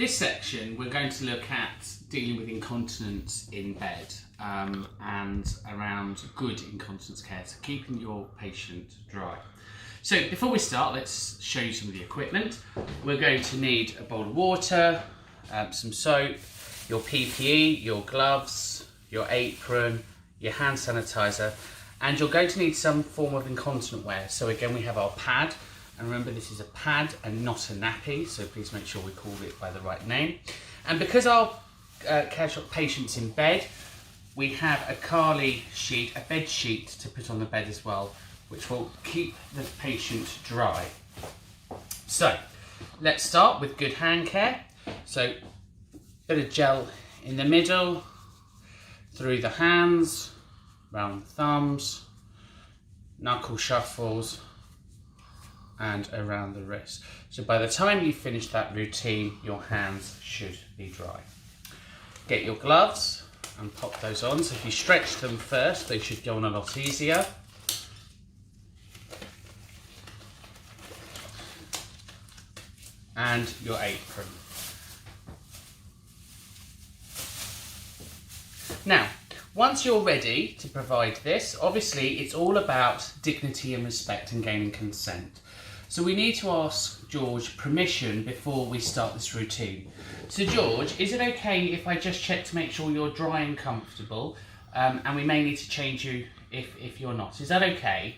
This section we're going to look at dealing with incontinence in bed and around good incontinence care, so keeping your patient dry. So before we start, let's show you some of the equipment. We're going to need a bowl of water, some soap, your PPE, your gloves, your apron, your hand sanitizer, and you're going to need some form of incontinent wear. So again, we have our pad, and remember this is a pad and not a nappy, so please make sure we call it by the right name. And because our care shop patient's in bed, we have a Carly sheet, a bed sheet to put on the bed as well, which will keep the patient dry. So let's start with good hand care. So bit of gel in the middle, through the hands, round the thumbs, knuckle shuffles, and around the wrist. So by the time you finish that routine, your hands should be dry. Get your gloves and pop those on. So if you stretch them first, they should go on a lot easier. And your apron. Now, once you're ready to provide this, obviously it's all about dignity and respect and gaining consent. So we need to ask George permission before we start this routine. So George, is it okay if I just check to make sure you're dry and comfortable? And we may need to change you if you're not. Is that okay?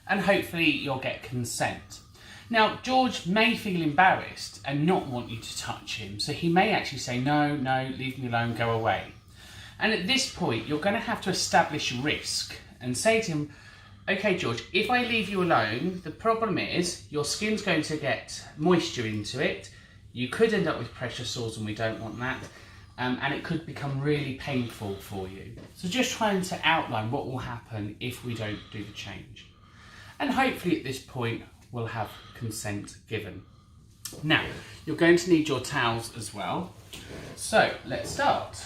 And hopefully you'll get consent. Now, George may feel embarrassed and not want you to touch him. So he may actually say, no, leave me alone, go away. And at this point, you're going to have to establish risk and say to him, okay, George, if I leave you alone, the problem is your skin's going to get moisture into it. You could end up with pressure sores, and we don't want that. And it could become really painful for you. So just trying to outline what will happen if we don't do the change. And hopefully at this point, we'll have consent given. Now, you're going to need your towels as well. So let's start.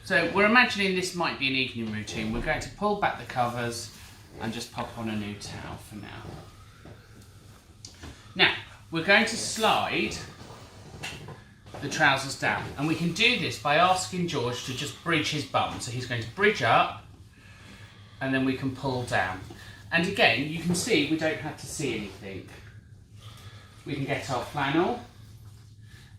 So we're imagining this might be an evening routine. We're going to pull back the covers and just pop on a new towel for now. Now, we're going to slide the trousers down, and we can do this by asking George to just bridge his bum. So he's going to bridge up, and then we can pull down. And again, you can see we don't have to see anything. We can get our flannel,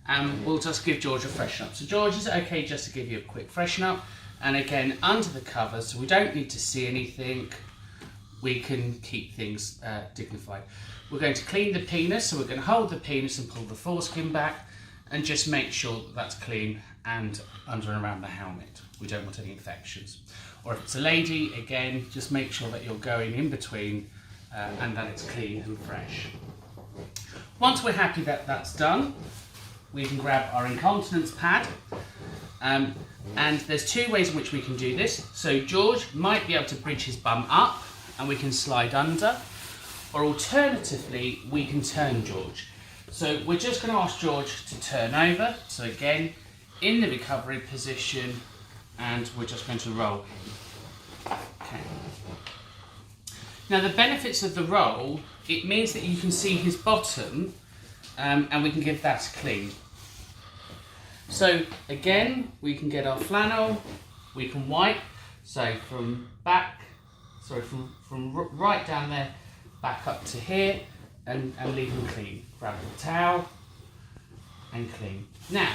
and we'll just give George a freshen up. So George, is it okay just to give you a quick freshen up? And again, under the covers, so we don't need to see anything. We can keep things dignified. We're going to clean the penis, so we're going to hold the penis and pull the foreskin back, and just make sure that that's clean and under and around the helmet. We don't want any infections. Or if it's a lady, again, just make sure that you're going in between and that it's clean and fresh. Once we're happy that that's done, we can grab our incontinence pad. And there's two ways in which we can do this. So George might be able to bridge his bum up and we can slide under. Or alternatively, we can turn George. So we're just going to ask George to turn over. So again, in the recovery position, and we're just going to roll him. Okay. Now the benefits of the roll, it means that you can see his bottom, and we can give that a clean. So again, we can get our flannel, we can wipe, so from right down there, back up to here, and leave them clean. Grab the towel and clean. Now,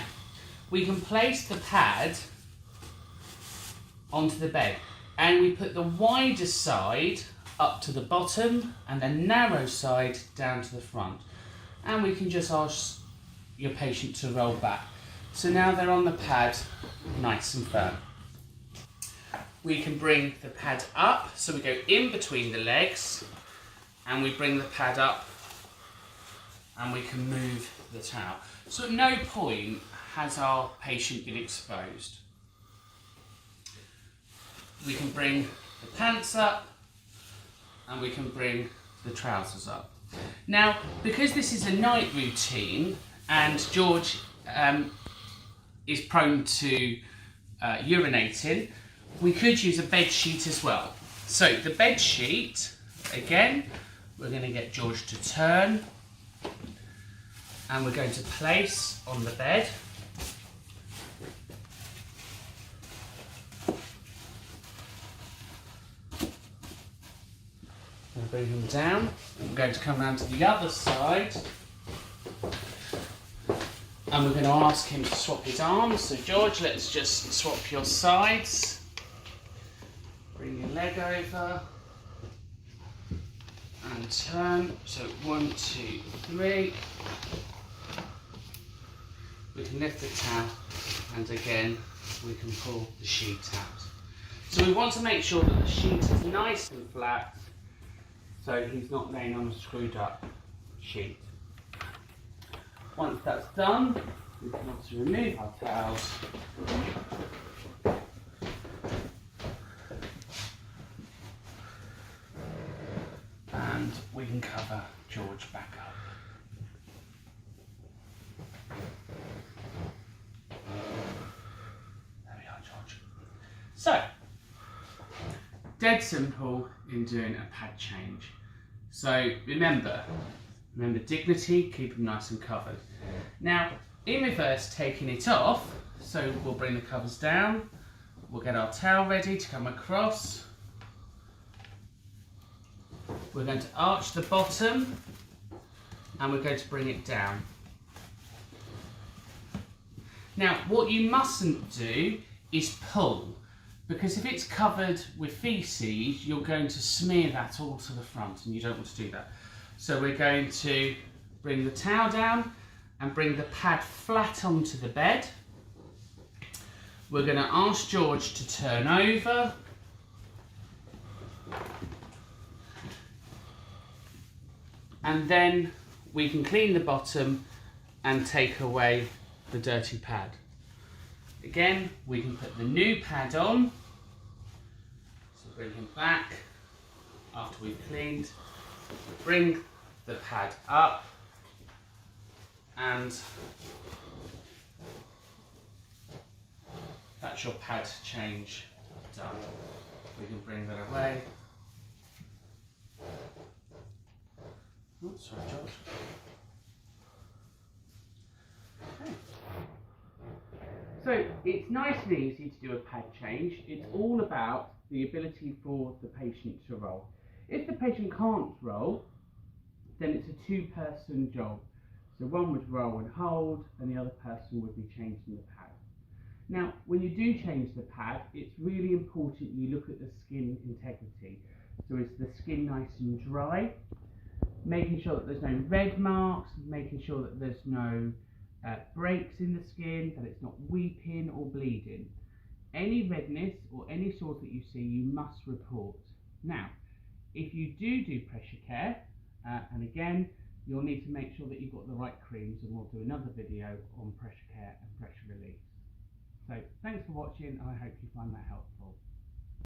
we can place the pad onto the bed, and we put the wider side up to the bottom and the narrow side down to the front. And we can just ask your patient to roll back. So now they're on the pad, nice and firm. We can bring the pad up, so we go in between the legs, and we bring the pad up, and we can move the towel. So at no point has our patient been exposed. We can bring the pants up, and we can bring the trousers up. Now, because this is a night routine, and George is prone to urinating, we could use a bed sheet as well. So the bed sheet, again, we're going to get George to turn, and we're going to place on the bed. And bring him down. And we're going to come round to the other side. And we're going to ask him to swap his arms. So George, let's just swap your sides. Bring your leg over. And turn. So 1, 2, 3. We can lift the towel, and again we can pull the sheet out. So we want to make sure that the sheet is nice and flat, so he's not laying on a screwed up sheet. Once that's done, we can also remove our towels. And we can cover George back up. So, dead simple in doing a pad change. So remember dignity, keep them nice and covered. Now, in reverse, taking it off, so we'll bring the covers down, we'll get our towel ready to come across. We're going to arch the bottom, and we're going to bring it down. Now, what you mustn't do is pull. Because if it's covered with faeces, you're going to smear that all to the front, and you don't want to do that. So we're going to bring the towel down and bring the pad flat onto the bed. We're going to ask George to turn over. And then we can clean the bottom and take away the dirty pad. Again, we can put the new pad on. So bring him back after we've cleaned. Bring the pad up, and that's your pad change done. We can bring that away. Oh, sorry, George. Okay. So it's nice and easy to do a pad change. It's all about the ability for the patient to roll. If the patient can't roll, then it's a two-person job. So one would roll and hold, and the other person would be changing the pad. Now, when you do change the pad, it's really important you look at the skin integrity. So is the skin nice and dry? Making sure that there's no red marks, making sure that there's no breaks in the skin, that it's not weeping or bleeding. Any redness or any sores that you see, you must report. Now, if you do pressure care, and again, you'll need to make sure that you've got the right creams, and we'll do another video on pressure care and pressure relief. So thanks for watching, and I hope you find that helpful.